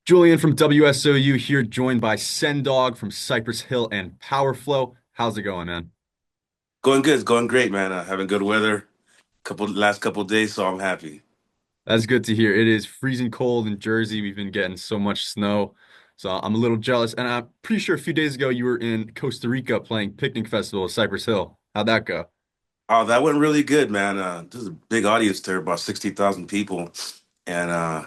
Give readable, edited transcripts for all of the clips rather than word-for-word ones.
Julian from WSOU here, joined by Sen Dog from Cypress Hill and Powerflo. How's it going, man? Going good. It's going great, man. Having good weather last couple of days, so I'm happy. That's good to hear. It is freezing cold in Jersey. We've been getting so much snow, so I'm a little jealous. And I'm pretty sure a few days ago you were in Costa Rica playing Picnic Festival at Cypress Hill. How'd that go? Oh, that went really good, man. There's a big audience there, about 60,000 people, and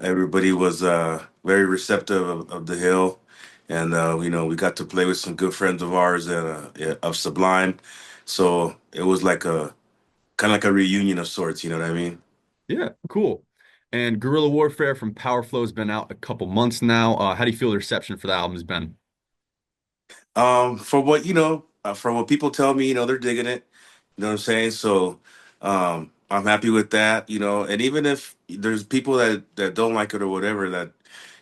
everybody was very receptive of the hill. And we got to play with some good friends of ours of Sublime, so it was like a kind of like a reunion of sorts. You know what I mean? Yeah, cool. And Guerrilla Warfare from Powerflo has been out a couple months now. How do you feel the reception for the album has been? From what people tell me, they're digging it. You know what I'm saying? So I'm happy with that. And even if there's people that don't like it or whatever, that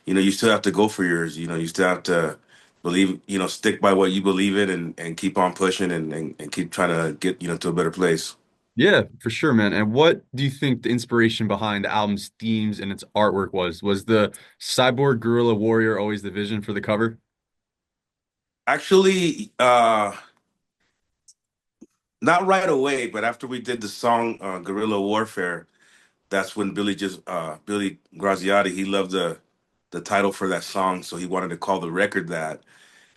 you still have to go for yours. You still have to believe. Stick by what you believe in and keep on pushing and keep trying to get to a better place. Yeah, for sure, man. And what do you think the inspiration behind the album's themes and its artwork was? Was the cyborg gorilla warrior always the vision for the cover? Actually, not right away, but after we did the song "Guerrilla Warfare," that's when Billy Graziadei, he loved the title for that song, so he wanted to call the record that,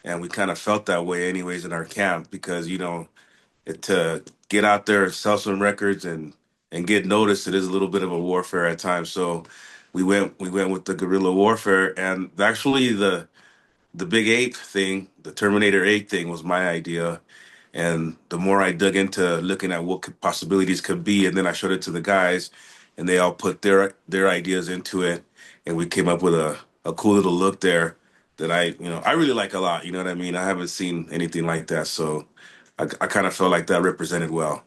and we kind of felt that way anyways in our camp because to get out there and sell some records and get noticed, it is a little bit of a warfare at times. So we went with the guerrilla warfare, and actually the big ape thing, the Terminator 8 thing, was my idea. And the more I dug into looking at what possibilities could be, and then I showed it to the guys, and they all put their ideas into it, and we came up with a cool little look there that I really like a lot. You know what I mean? I haven't seen anything like that, so I kind of felt like that represented well.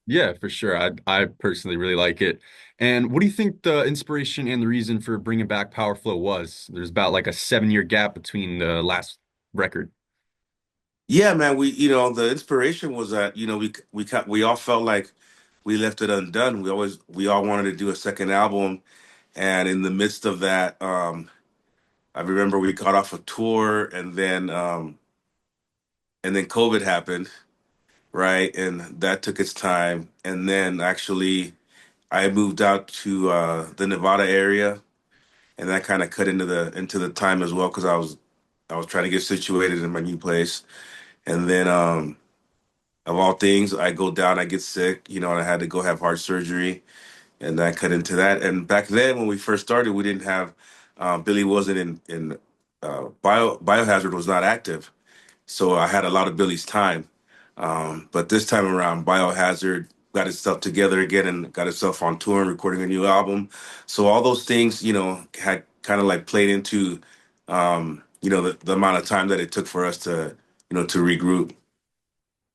Yeah, for sure. I personally really like it. And what do you think the inspiration and the reason for bringing back Power Flow was? There's about like a 7 year gap between the last record. Yeah, man. The inspiration was that we all felt like we left it undone. We all wanted to do a second album, and in the midst of that, I remember we got off a tour, and then COVID happened, right? And that took its time. And then actually, I moved out to the Nevada area, and that kind of cut into the time as well because I was trying to get situated in my new place. And then, of all things, I go down, I get sick, and I had to go have heart surgery, and that cut into that. And back then, when we first started, we didn't have Billy wasn't in Biohazard was not active. So I had a lot of Billy's time. But this time around, Biohazard got itself together again and got itself on tour and recording a new album. So all those things, had kind of like played into, the amount of time that it took for us to regroup.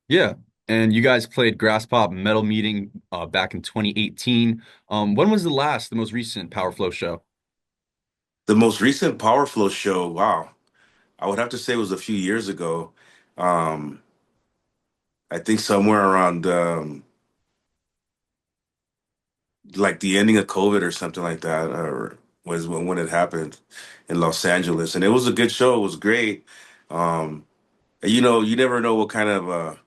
Yeah. And you guys played Grass Pop Metal Meeting back in 2018. When was the most recent Power Flow show? The most recent Powerflo show, wow, I would have to say it was a few years ago. Um, I think somewhere around like the ending of COVID or something like that, or was when it happened in Los Angeles, and it was a good show. It was great. And, you never know what kind of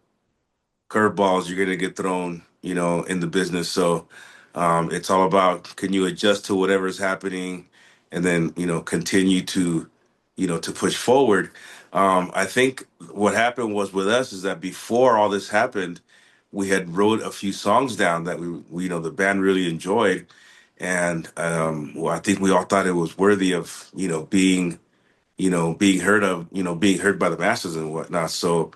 curveballs you're gonna get thrown, in the business. So it's all about can you adjust to whatever's happening, and then continue to push forward. I think what happened was with us is that before all this happened, we had wrote a few songs down that the band really enjoyed, and well, I think we all thought it was worthy of being heard of, being heard by the masses and whatnot. So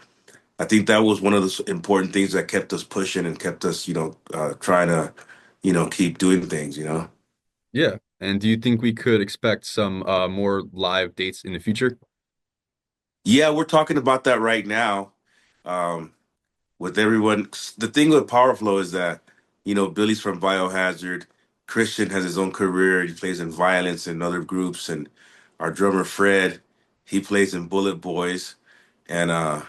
I think that was one of the important things that kept us pushing and kept us, trying to, keep doing things. Yeah. And do you think we could expect some more live dates in the future? Yeah, we're talking about that right now. Um, with everyone, the thing with Powerflow is that, Billy's from Biohazard. Christian has his own career. He plays in Vio-lence and other groups. And our drummer, Fred, he plays in Bullet Boys. and I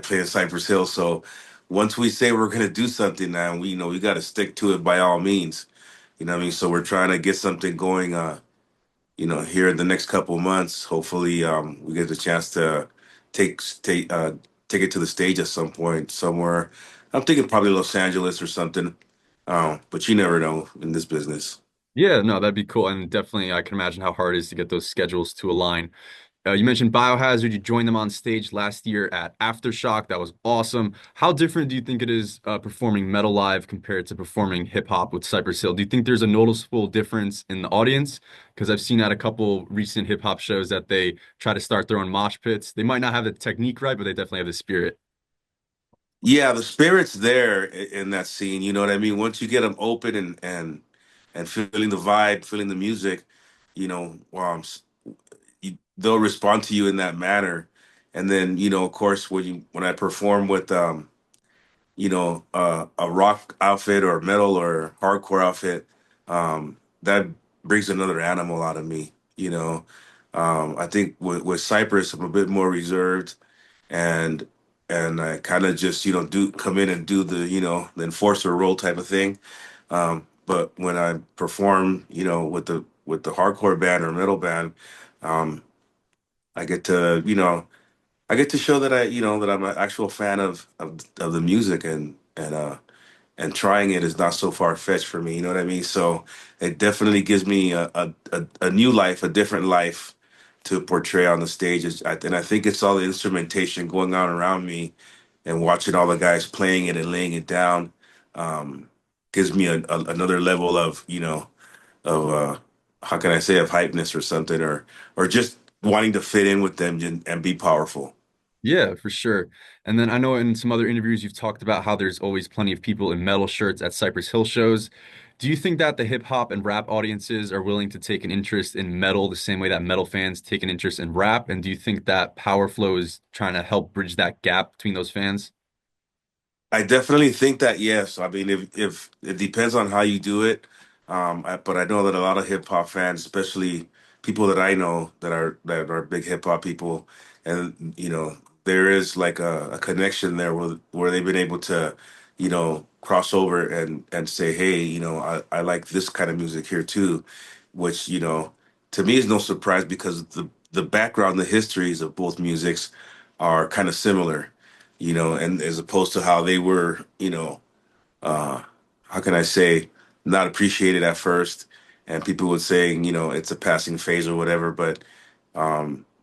play in Cypress Hill. So once we say we're gonna do something now, we we got to stick to it by all means. You know what I mean? So we're trying to get something going. Here in the next couple of months. Hopefully, we get the chance to take it to the stage at some point somewhere. I'm thinking probably Los Angeles or something. But you never know in this business. Yeah, no, that'd be cool. And definitely, I can imagine how hard it is to get those schedules to align. You mentioned Biohazard. You joined them on stage last year at Aftershock. That was awesome. How different do you think it is performing metal live compared to performing hip hop with Cypress Hill? Do you think there's a noticeable difference in the audience? Because I've seen at a couple recent hip hop shows that they try to start their own mosh pits. They might not have the technique right, but they definitely have the spirit. Yeah, the spirit's there in that scene. You know what I mean? Once you get them open and feeling the vibe, feeling the music, they'll respond to you in that manner. And then, of course, when I perform with a rock outfit or metal or hardcore outfit, that brings another animal out of me. I think with Cypress, I'm a bit more reserved, and I kind of just do come in and do the enforcer role type of thing. But when I perform, with the hardcore band or metal band, um, I get to I get to show that that I'm an actual fan of the music, and trying it is not so far fetched for me. You know what I mean? So it definitely gives me a new life, a different life to portray on the stage. And I think it's all the instrumentation going on around me and watching all the guys playing it and laying it down, um, gives me another level of, how can I say, of hypeness or something, or just wanting to fit in with them and be powerful. Yeah, for sure. And then I know in some other interviews you've talked about how there's always plenty of people in metal shirts at Cypress Hill shows. Do you think that the hip hop and rap audiences are willing to take an interest in metal the same way that metal fans take an interest in rap? And do you think that Powerflo is trying to help bridge that gap between those fans? I definitely think that yes. I mean, if it depends on how you do it, but I know that a lot of hip hop fans, especially people that I know that are big hip hop people, and there is like a connection there where they've been able to, cross over and say, hey, I like this kind of music here too, which to me is no surprise because the background, the histories of both musics are kind of similar, and as opposed to how they were, uh, how can I say, not appreciated at first, and people would saying, it's a passing phase or whatever, but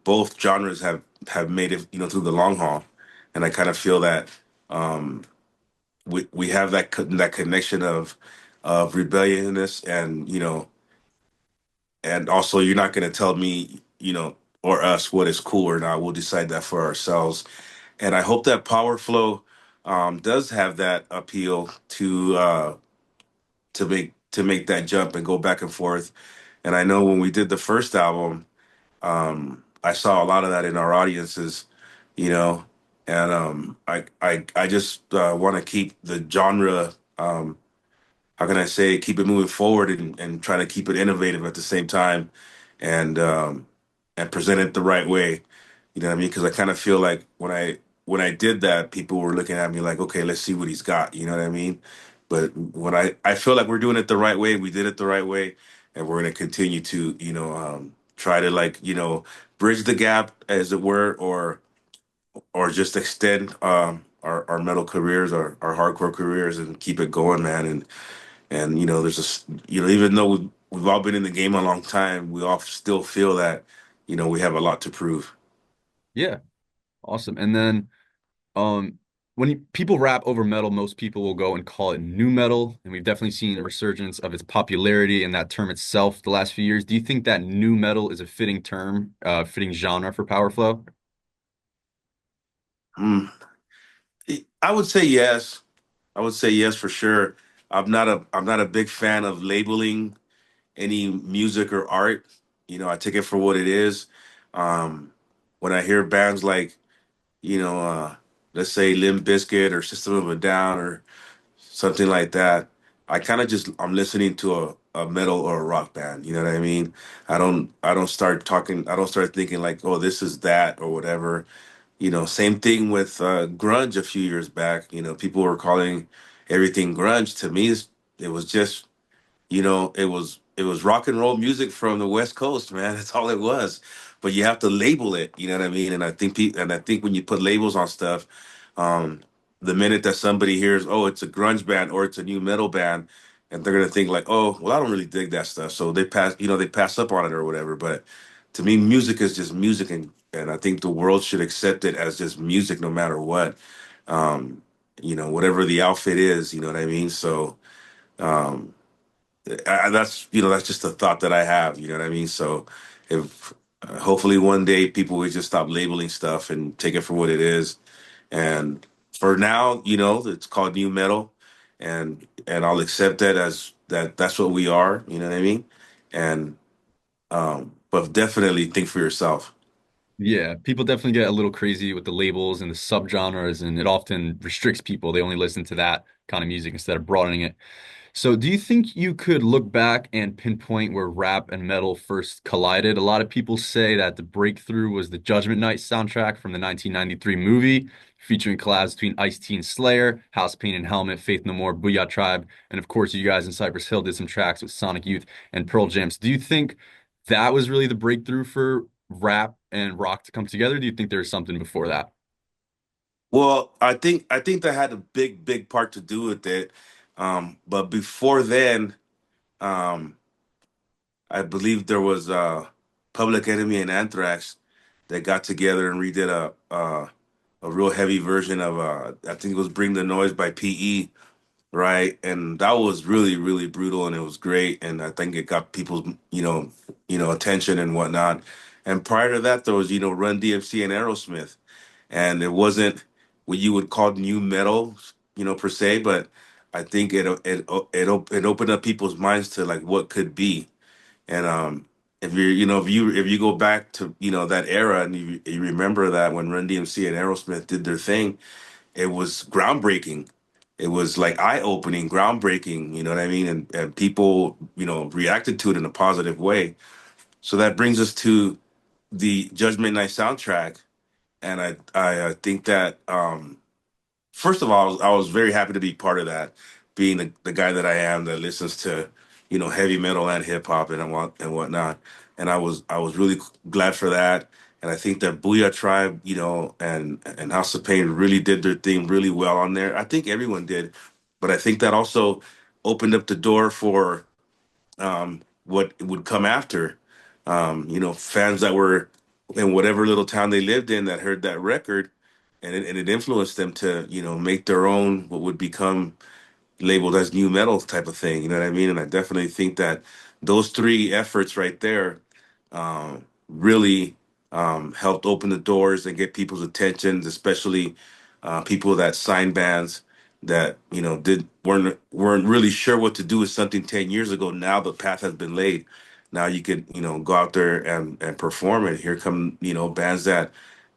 both genres have made it, through the long haul, and I kind of feel that we have that connection of rebelliousness, and also you're not going to tell me, or us what is cool or not. We'll decide that for ourselves. And I hope that Power Flow does have that appeal to make that jump and go back and forth. And I know when we did the first album, I saw a lot of that in our audiences, you know, and I just want to keep the genre. How can I say, keep it moving forward and try to keep it innovative at the same time, and present it the right way. You know what I mean? Because I kind of feel like when I did that, people were looking at me like, okay, let's see what he's got. You know what I mean? But when I feel like we're doing it the right way, we did it the right way, and we're going to continue to try to like bridge the gap as it were, or just extend our metal careers, our hardcore careers, and keep it going, man. And there's a even though we've all been in the game a long time, we all still feel that we have a lot to prove. Yeah, awesome. And then when people rap over metal, most people will go and call it new metal, and we've definitely seen a resurgence of its popularity and that term itself the last few years. Do you think that new metal is a fitting term, fitting genre for Powerflow? Hmm. I would say yes. I would say yes for sure. I'm not a big fan of labeling any music or art. I take it for what it is. Um, when I hear bands like you know, uh, let's say Limp Bizkit or System of a Down or something like that, I'm listening to a metal or a rock band. You know what I mean? I don't start thinking like, oh, this is that or whatever. Same thing with grunge a few years back. People were calling everything grunge. To me, it was just it was rock and roll music from the West Coast, man. That's all it was. But you have to label it, you know what I mean? And I think when you put labels on stuff, um, the minute that somebody hears, oh, it's a grunge band or it's a new metal band, and they're gonna think like, oh, well, I don't really dig that stuff, so they pass up on it or whatever. But to me, music is just music, and I think the world should accept it as just music, no matter what. Um, whatever the outfit is, you know what I mean? So. Um, that's just a thought that I have. You know what I mean? So, if hopefully one day people would just stop labeling stuff and take it for what it is. And for now, it's called new metal, and I'll accept that as that. That's what we are. You know what I mean? And but definitely think for yourself. Yeah, people definitely get a little crazy with the labels and the subgenres, and it often restricts people. They only listen to that kind of music instead of broadening it. So, do you think you could look back and pinpoint where rap and metal first collided? A lot of people say that the breakthrough was the Judgement Night soundtrack from the 1993 movie, featuring collabs between Ice-T and Slayer, House Pain and Helmet, Faith No More, Booyah Tribe, and of course, you guys in Cypress Hill did some tracks with Sonic Youth and Pearl Jam. So, do you think that was really the breakthrough for rap and rock to come together? Do you think there was something before that? Well, I think that had a big part to do with it. But before then, um, I believe there was Public Enemy and Anthrax that got together and redid a real heavy version of I think it was Bring the Noise by PE, right? And that was really brutal, and it was great, and I think it got people's attention and whatnot. And prior to that, there was Run DMC and Aerosmith, and it wasn't what you would call new metal, per se, but I think it opened up people's minds to like what could be. And if you go back to that era, and you remember that when Run DMC and Aerosmith did their thing, it was groundbreaking. It was like eye-opening, groundbreaking. You know what I mean? And people reacted to it in a positive way. So that brings us to the Judgment Night soundtrack, and I think that first of all, I was very happy to be part of that, being the guy that I am that listens to, heavy metal and hip hop and whatnot. And I was really glad for that. And I think that Booyah Tribe, and House of Pain really did their thing really well on there. I think everyone did, but I think that also opened up the door for what would come after. Fans that were in whatever little town they lived in that heard that record, and it influenced them to make their own what would become labeled as new metal type of thing. You know what I mean? And I definitely think that those three efforts right there really helped open the doors and get people's attention, especially people that signed bands that did weren't really sure what to do with something 10 years ago. Now the path has been laid. Now you could go out there and perform it. Here come bands that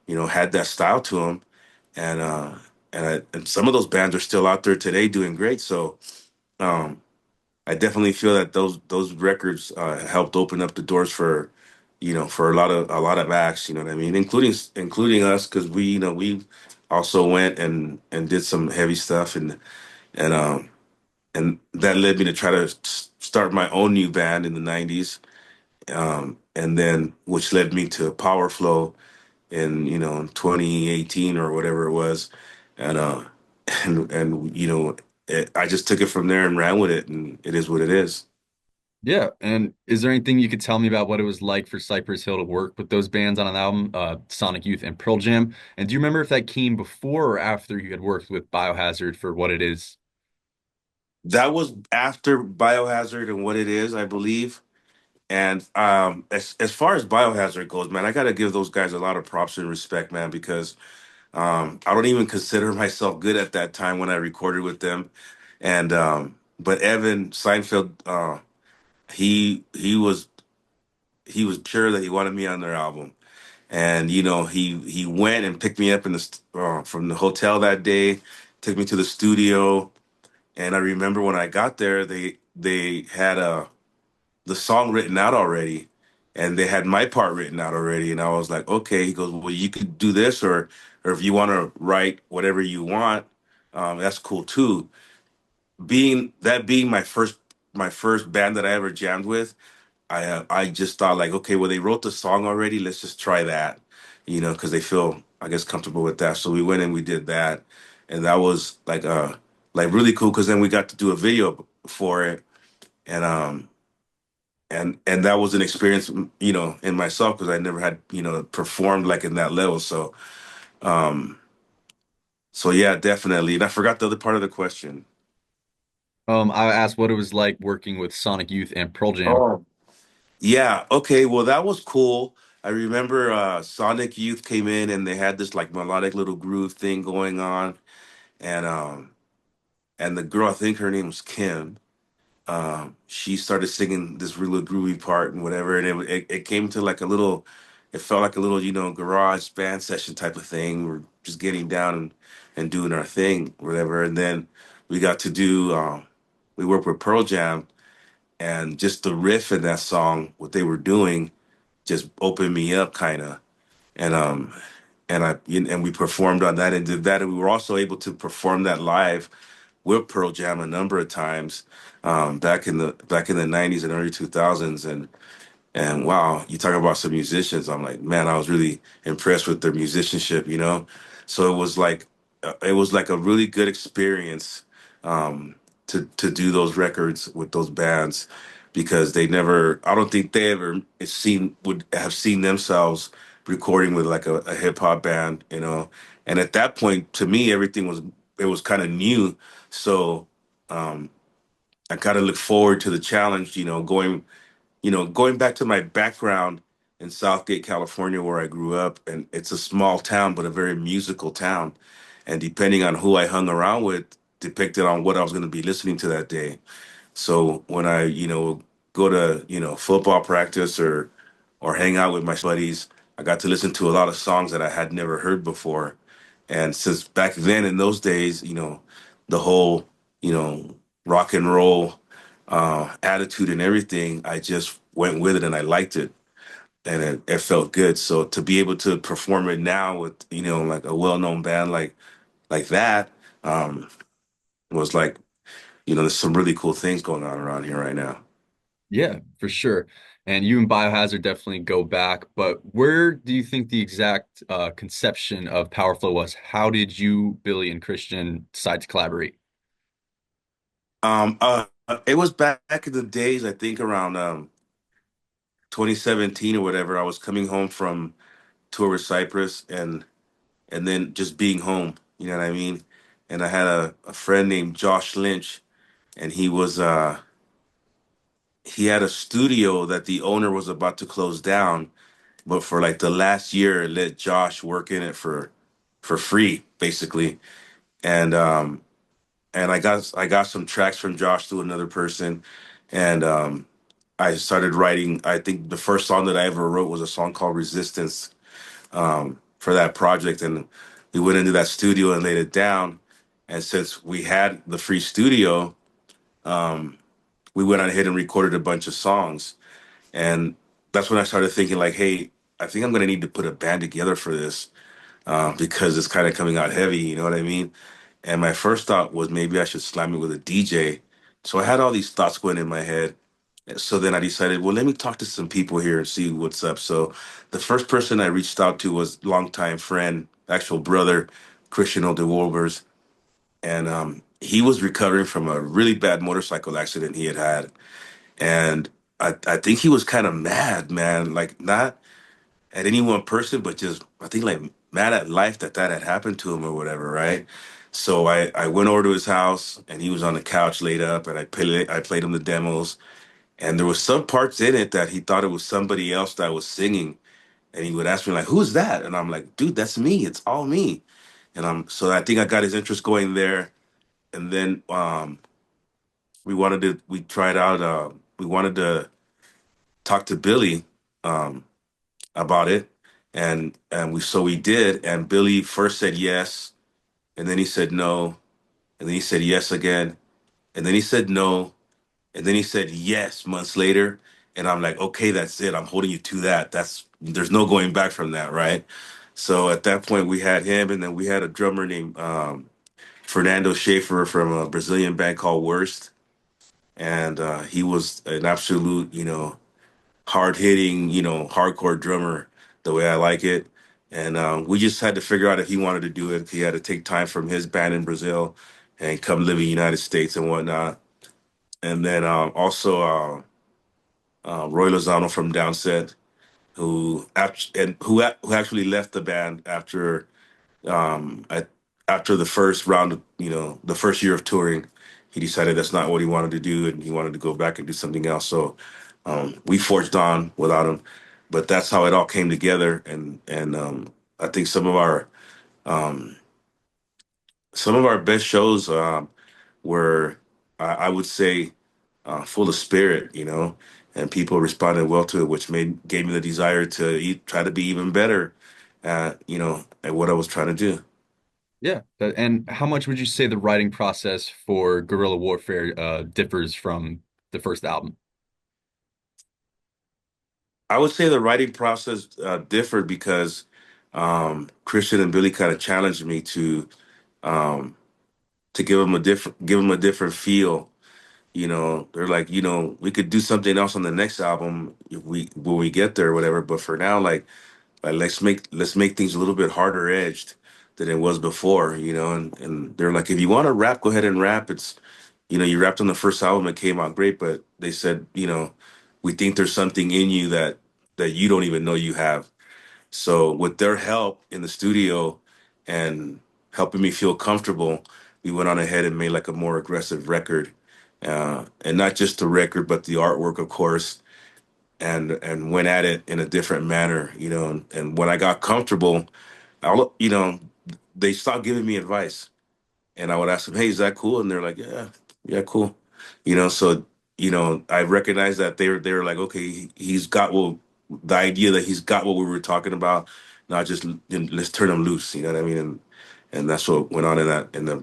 had that style to them, and and some of those bands are still out there today doing great. So um, I definitely feel that those records helped open up the doors for a lot of acts. You know what I mean, including us, because we also went and did some heavy stuff, and and that led me to try to start my own new band in the '90s, and then which led me to Powerflo in 2018 or whatever it was, and I just took it from there and ran with it, and it is what it is. Yeah, and is there anything you could tell me about what it was like for Cypress Hill to work with those bands on an album, Sonic Youth and Pearl Jam? And do you remember if that came before or after you had worked with Biohazard for what it is? That was after Biohazard and what it is, I believe. And as far as Biohazard goes, man, I got to give those guys a lot of props and respect, man, because I don't even consider myself good at that time when I recorded with them. And but Evan Seinfeld, he was sure that he wanted me on their album, and he went and picked me up from the hotel that day, took me to the studio, and I remember when I got there, they had the song written out already, and they had my part written out already, and I was like, okay. He goes, well, you could do this, or or if you want to write whatever you want, that's cool too. Being my first band that I ever jammed with, I just thought like, okay, well they wrote the song already, let's just try that, because they feel, I guess, comfortable with that. So we went and we did that, and that was like really cool because then we got to do a video for it, and and that was an experience, in myself because I never had performed like in that level. Um, so yeah, definitely. And I forgot the other part of the question. I asked what it was like working with Sonic Youth and Pearl Jam. Oh. Yeah, okay, well that was cool. I remember Sonic Youth came in and they had this like melodic little groove thing going on, and the girl, I think her name was Kim, she started singing this really groovy part and whatever, and it came to like a little, it felt like a little, garage band session type of thing. We're just getting down and doing our thing, whatever. And then we got to do, we worked with Pearl Jam, and just the riff in that song, what they were doing, just opened me up, kind of. And and we performed on that and did that, and we were also able to perform that live with Pearl Jam a number of times, back in the '90s and early 2000s. And wow, you talk about some musicians. I'm like, man, I was really impressed with their musicianship, So it was like a really good experience, to do those records with those bands, because I don't think they ever would have seen themselves recording with like a hip hop band, And at that point, to me, it was kind of new. So um, I kind of look forward to the challenge, going back to my background in Southgate, California, where I grew up, and it's a small town, but a very musical town. And depending on who I hung around with, depicted on what I was going to be listening to that day. So when I, go to, football practice or hang out with my buddies, I got to listen to a lot of songs that I had never heard before. And since back then in those days, the whole, you know, rock and roll attitude and everything, I just went with it and I liked it, and it felt good. So to be able to perform it now with, like a well-known band like that, was like, there's some really cool things going on around here right now. Yeah, for sure. And you and Biohazard definitely go back, but where do you think the exact conception of Powerflo was? How did you, Billy, and Christian decide to collaborate? It was back in the days, I think around 2017 or whatever. I was coming home from tour with Cypress, and then just being home, you know what I mean? And I had a friend named Josh Lynch, and he had a studio that the owner was about to close down, but for like the last year let Josh work in it for free, basically. And I got some tracks from Josh through another person, and I started writing. I think the first song that I ever wrote was a song called Resistance, for that project. And we went into that studio and laid it down. And since we had the free studio, um, we went on ahead and recorded a bunch of songs. And that's when I started thinking, like, hey, I think I'm going to need to put a band together for this, because it's kind of coming out heavy, you know what I mean? And my first thought was maybe I should slam it with a DJ. So I had all these thoughts going in my head. So then I decided, well, let me talk to some people here and see what's up. So the first person I reached out to was longtime friend, actual brother, Christian Olde Wolbers. And he was recovering from a really bad motorcycle accident he had had. And I think he was kind of mad, man. Like, not at any one person, but just, I think, like, mad at life that had happened to him or whatever, right? So I went over to his house, and he was on the couch laid up, and I played him the demos, and there was some parts in it that he thought it was somebody else that was singing, and he would ask me like, "Who's that?" And I'm like, "Dude, that's me. It's all me." And so I think I got his interest going there, and then we tried out, we wanted to talk to Billy um, about it, and we did, and Billy first said yes, and then he said no, and then he said yes again, and then he said no, and then he said yes months later. And I'm like, okay, that's it. I'm holding you to that. There's no going back from that, right? So at that point, we had him, and then we had a drummer named Fernando Schaefer from a Brazilian band called Worst, and he was an absolute, hard hitting, hardcore drummer, the way I like it. And we just had to figure out if he wanted to do it. He had to take time from his band in Brazil and come live in the United States and whatnot. And then also Roy Lozano from Downset, who actually left the band um, I, after the first round of, the first year of touring. He decided that's not what he wanted to do, and he wanted to go back and do something else. So we forged on without him, but that's how it all came together. And I think um, some of our best shows were, I would say, full of spirit, and people responded well to it, which gave me the desire to try to be even better at what I was trying to do. Yeah. And how much would you say the writing process for Guerrilla Warfare differs from the first album? I would say the writing process differed because Christian and Billy kind of challenged me um, to give them a different feel. They're like, we could do something else on the next album if we when we get there or whatever. But for now, like let's make things a little bit harder edged than it was before. And they're like, if you want to rap, go ahead and rap. You rapped on the first album, it came out great, but they said, we think there's something in you that you don't even know you have. So with their help in the studio and helping me feel comfortable, we went on ahead and made like a more aggressive record. And not just the record, but the artwork, of course, and went at it in a different manner, and when I got comfortable, they stopped giving me advice, and I would ask them, "Hey, is that cool?" And they're like, "Yeah, yeah, cool." So I recognized that they were like, "Okay, he's got the idea that he's got what we were talking about. Not just let's turn him loose." You know what I mean? And that's what went on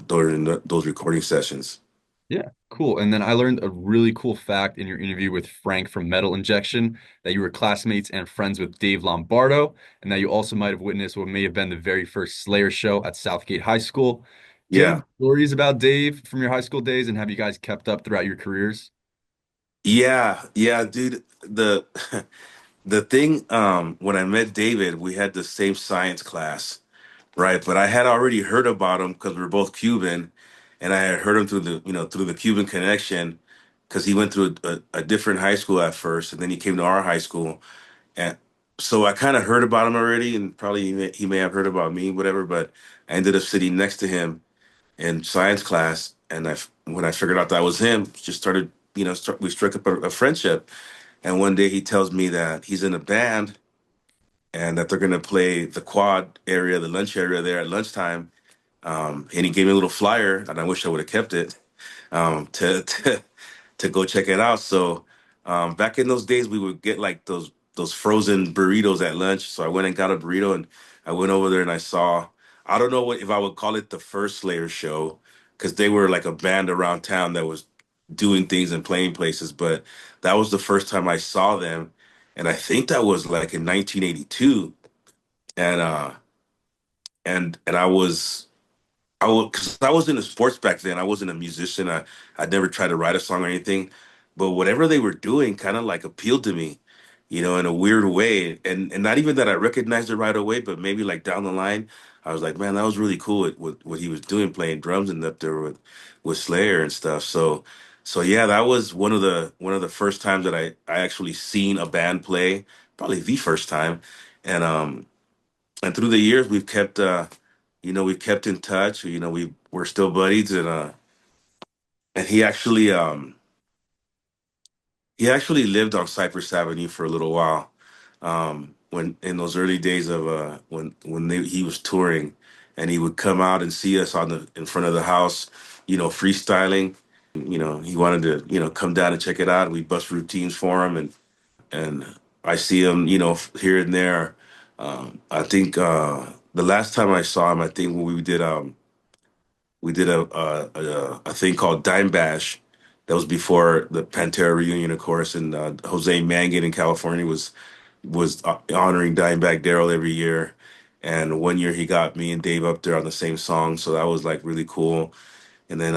during those recording sessions. Yeah, cool. And then I learned a really cool fact in your interview with Frank from Metal Injection that you were classmates and friends with Dave Lombardo, and that you also might have witnessed what may have been the very first Slayer show at Southgate High School. Do you have any Yeah, stories about Dave from your high school days, and have you guys kept up throughout your careers? yeah, dude. The thing, when I met David, we had the same science class, right? But I had already heard about him because we are both Cuban, and I had heard him through the Cuban connection, because he went through a different high school at first, and then he came to our high school, and so I kind of heard about him already, and probably he may have heard about me, whatever. But I ended up sitting next to him in science class, and when I figured out that was him, just started, we struck up a friendship. And one day he tells me that he's in a band and that they're going to play the quad area, the lunch area there at lunchtime. And he gave me a little flyer, and I wish I would have kept it, to go check it out. So back in those days, we would get like those frozen burritos at lunch. So I went and got a burrito, and I went over there and I saw. I don't know what if I would call it the first Slayer show, because they were like a band around town that was doing things and playing places, but that was the first time I saw them, and I think that was like in 1982, and because I was into sports back then. I wasn't a musician. I never tried to write a song or anything, but whatever they were doing kind of like appealed to me, in a weird way. And not even that I recognized it right away, but maybe like down the line, I was like, man, that was really cool what he was doing, playing drums and up there with Slayer and stuff. So yeah, that was one of the first times that I actually seen a band play, probably the first time, and through the years we've kept in touch. We're still buddies, and he actually lived on Cypress Avenue for a little while, when in those early days of he was touring, and he would come out and see us in front of the house, freestyling. He wanted to come down and check it out. We bust routines for him, and I see him, here and there. I think the last time I saw him, I think when we did a thing called Dime Bash. That was before the Pantera reunion, of course, and Jose Mangin in California was honoring Dimebag Darrell every year, And one year he got me and Dave up there on the same song, so that was like really cool. And then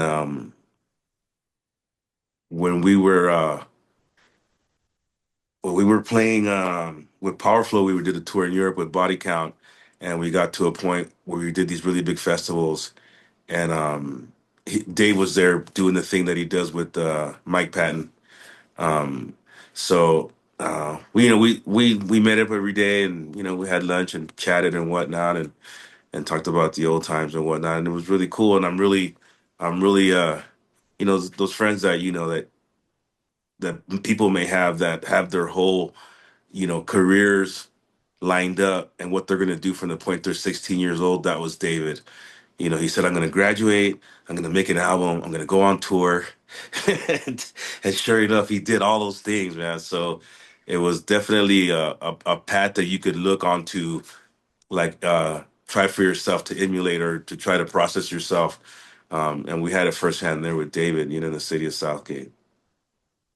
when we were playing with Powerflo, we did a tour in Europe with Body Count, and we got to a point where we did these really big festivals, and Dave was there doing the thing that he does with Mike Patton. Um, so we we met up every day, and we had lunch and chatted and whatnot, and talked about the old times and whatnot, and it was really cool. And I'm really those friends that that people may have that have their whole careers lined up and what they're going to do from the point they're 16 years old. That was David. He said, I'm going to graduate, I'm going to make an album, I'm going to go on tour. and sure enough, he did all those things, man. So it was definitely a path that you could look onto, like try for yourself to emulate or to try to process yourself. And we had it firsthand there with David, in the city of Southgate.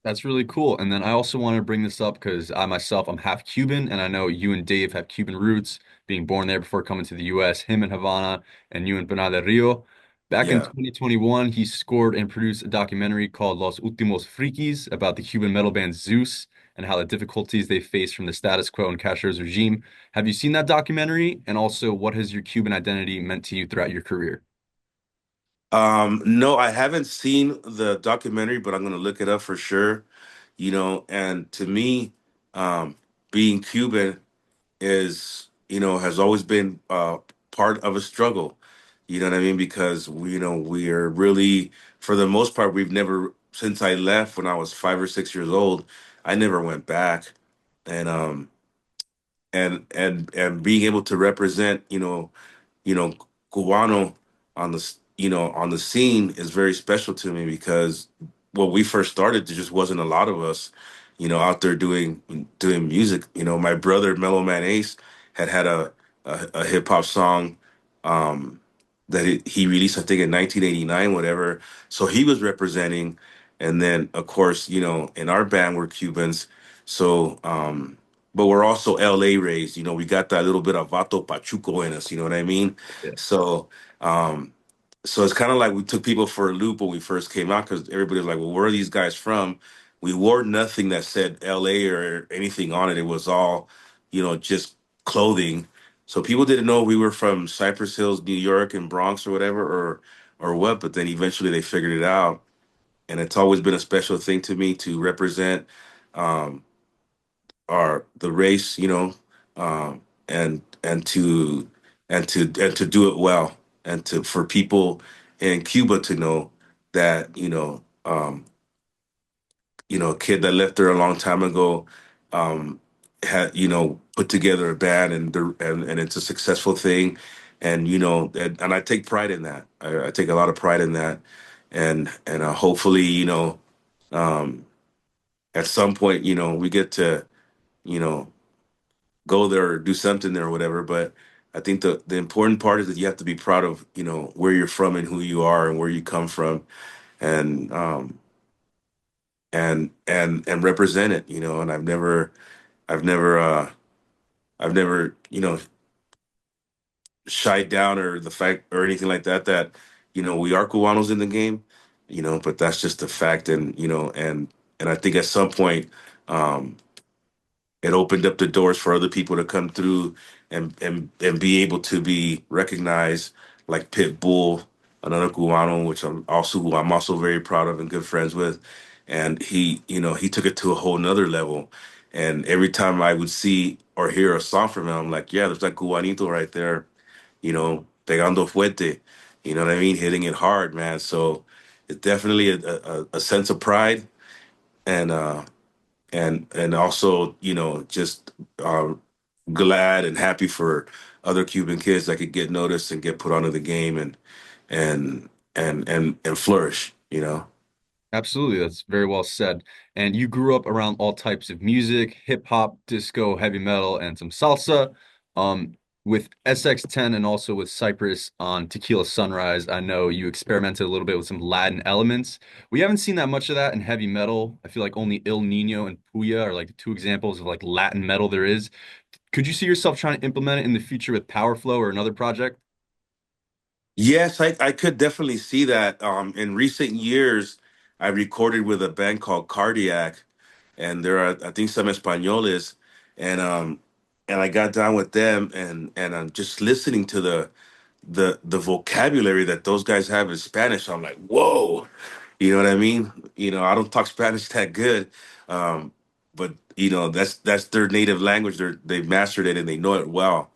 That's really cool. And then I also want to bring this up because I myself, I'm half Cuban, and I know you and Dave have Cuban roots, being born there before coming to the US, him in Havana and you in Pinar del Rio. Back in Yeah. 2021, he scored and produced a documentary called Los Últimos Frikis about the Cuban metal band Zeus and how the difficulties they face from the status quo and Castro's regime. Have you seen that documentary? And also, what has your Cuban identity meant to you throughout your career? No, I haven't seen the documentary, but I'm going to look it up for sure. And to me, um, being Cuban has always been part of a struggle. You know what I mean? Because we are really, for the most part, we've never, since I left when I was 5 or 6 years old, I never went back. And and being able to represent, you know, Cubano on on the scene is very special to me because when we first started, there just wasn't a lot of us, out there doing music. My brother Mellow Man Ace had a hip hop song um, that he released, I think, in 1989, whatever. So he was representing, and then of course, in our band we're Cubans, so. But we're also LA raised. We got that little bit of Vato Pachuco in us. You know what I mean? Yeah. So, um, so it's kind of like we took people for a loop when we first came out because everybody was like, "Well, where are these guys from?" We wore nothing that said LA or anything on it. It was all, just clothing. So people didn't know we were from Cypress Hills, New York, and Bronx or whatever, or what. But then eventually they figured it out, and it's always been a special thing to me to represent. Um, our the race, and to do it well, and to for people in Cuba to know that a kid that left there a long time ago had put together a band and it's a successful thing, and and I take pride in that. I take a lot of pride in that, and hopefully um, at some point we get to you know go there or do something there or whatever. But I think the important part is that you have to be proud of, where you're from and who you are and where you come from, and and represent it, and I've never I've never, shied down or the fact or anything like that we are Cubanos in the game, but that's just the fact. And and I think at some point um it opened up the doors for other people to come through and be able to be recognized, like Pitbull, another Cubano, which I'm also very proud of and good friends with. And he took it to a whole nother level. And every time I would see or hear a song from him, I'm like, yeah, there's that Cubanito right there, pegando fuerte, you know what I mean, hitting it hard, man. So it's definitely a sense of pride, and and also just glad and happy for other Cuban kids that could get noticed and get put onto the game and and flourish. Absolutely, that's very well said. And you grew up around all types of music, hip hop, disco, heavy metal, and some salsa. With SX10 and also with Cypress on Tequila Sunrise, I know you experimented a little bit with some Latin elements. We haven't seen that much of that in heavy metal. I feel like only Il Nino and Puya are like the two examples of like Latin metal there is. Could you see yourself trying to implement it in the future with Powerflo or another project? Yes, I could definitely see that. In recent years, I recorded with a band called Cardiac, and there are I think some Españoles, and and I got down with them, and I'm just listening to the vocabulary that those guys have in Spanish. I'm like, whoa, you know what I mean? I don't talk Spanish that good, um, but that's their native language. They've mastered it and they know it well,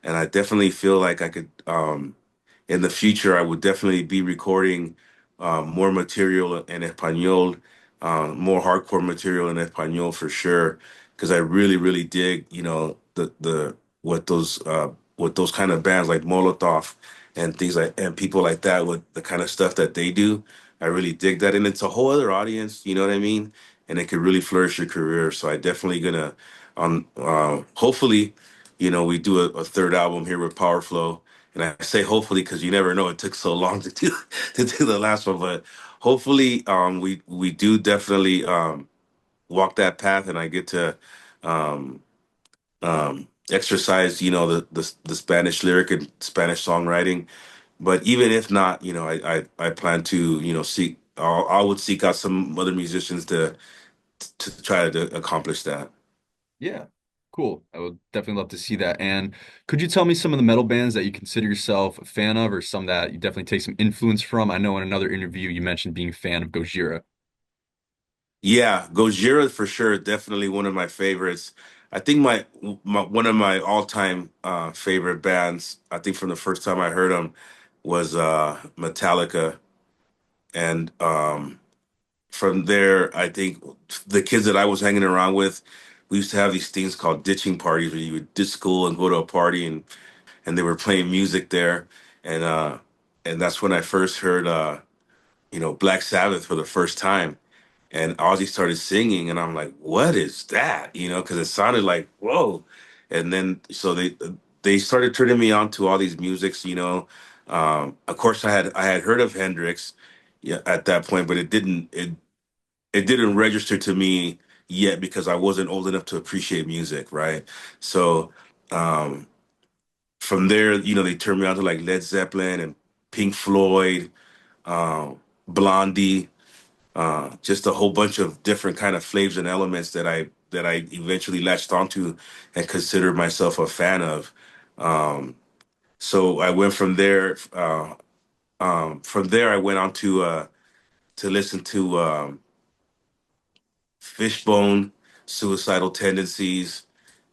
and I definitely feel like I could. In the future, I would definitely be recording more material in Espanol, more hardcore material in Espanol for sure, because I really, really dig, the what those kind of bands like Molotov and things like and people like that with the kind of stuff that they do. I really dig that, and it's a whole other audience. You know what I mean? And it could really flourish your career. So I definitely gonna, hopefully, we do a third album here with Powerflo, and I say hopefully because you never know. It took so long to do to do the last one, but hopefully, we do definitely walk that path, and I get to um, exercise, the Spanish lyric and Spanish songwriting. But even if not, I plan to, seek. I would seek out some other musicians to try to accomplish that. Yeah, cool. I would definitely love to see that. And could you tell me some of the metal bands that you consider yourself a fan of, or some that you definitely take some influence from? I know in another interview you mentioned being a fan of Gojira. Yeah, Gojira for sure, definitely one of my favorites. I think my one of my all-time favorite bands, I think from the first time I heard them was Metallica. And from there, I think the kids that I was hanging around with, we used to have these things called ditching parties where you would ditch school and go to a party, and they were playing music there. And and that's when I first heard Black Sabbath for the first time, and Ozzy started singing, and I'm like, "What is that?" Because it sounded like whoa. And then so they started turning me on to all these musics. Of course, I had heard of Hendrix, yeah, at that point, but it didn't register to me yet because I wasn't old enough to appreciate music, right? So um, from there, they turned me on to like Led Zeppelin and Pink Floyd, Blondie, just a whole bunch of different kind of flavors and elements that I eventually latched onto and considered myself a fan of. Um, so I went from there. From there, I went on to listen to Fishbone, Suicidal Tendencies,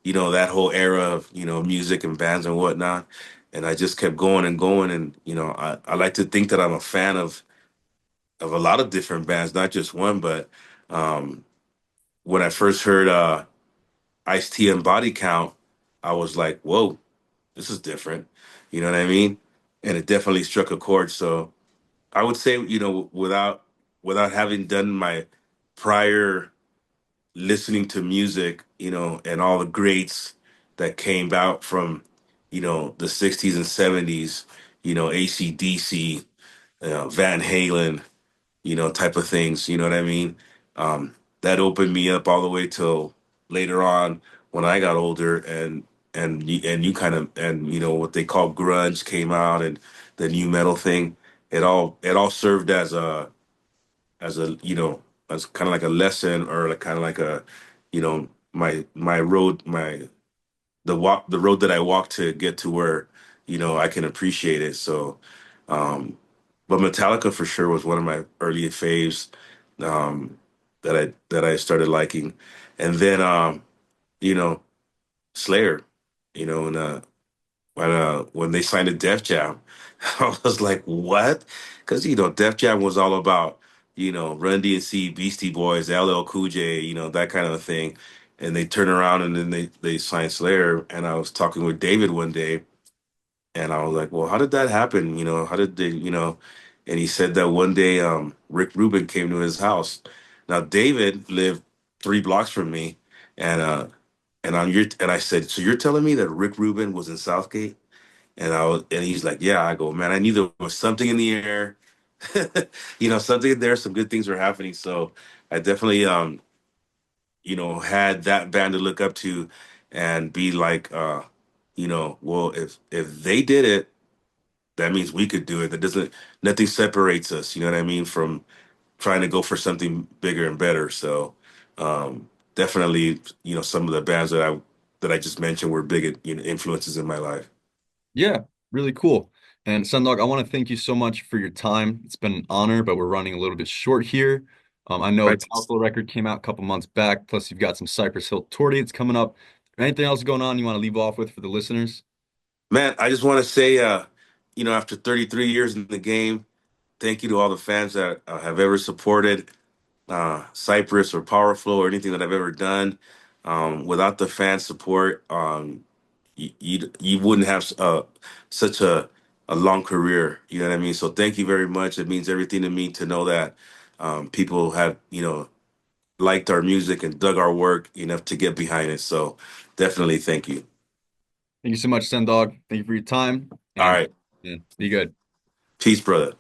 that whole era of music and bands and whatnot. And I just kept going and going. And I like to think that I'm a fan of a lot of different bands, not just one, but um, when I first heard Ice-T and Body Count, I was like, whoa, this is different. You know what I mean? And it definitely struck a chord. So I would say, without having done my prior listening to music, and all the greats that came out from, the 60s and 70s, AC/DC, Van Halen, type of things. You know what I mean? That opened me up all the way till later on when I got older, and you kind of and what they call grunge came out, and the new metal thing. It all served as a as kind of like a lesson, or like kind of like a my road my the road that I walked to get to where I can appreciate it. So but Metallica for sure was one of my early faves, um, that I started liking, and then you know Slayer, and when they signed to Def Jam, I was like, what? Because Def Jam was all about Run DMC, Beastie Boys, LL Cool J, that kind of thing, and they turn around and then they signed Slayer, and I was talking with David one day. And I was like, well, how did that happen? How did they? And he said that one day, Rick Rubin came to his house. Now, David lived 3 blocks from me. And, and I said, so you're telling me that Rick Rubin was in Southgate? And he's like, yeah. I go, man, I knew there was something in the air, something in there, some good things were happening. So I definitely, had that band to look up to. and be like, well, if they did it, that means we could do it. That doesn't Nothing separates us. You know what I mean? From trying to go for something bigger and better. So definitely, some of the bands that I just mentioned were big, influences in my life. Yeah, really cool. And Sen Dog, I want to thank you so much for your time. It's been an honor, but we're running a little bit short here. I know the Right, Powerflo record came out a couple months back, plus you've got some Cypress Hill tour dates coming up. Anything else going on you want to leave off with for the listeners? man. I just want to say, after 33 years in the game, thank you to all the fans that have ever supported Cypress or Powerflo or anything that I've ever done. Without the fan support, you wouldn't have such a long career. You know what I mean? So thank you very much. It means everything to me to know that people have liked our music and dug our work enough to get behind it. So definitely thank you. Thank you so much, Sen Dog. Thank you for your time All and right, yeah, be good. peace, brother.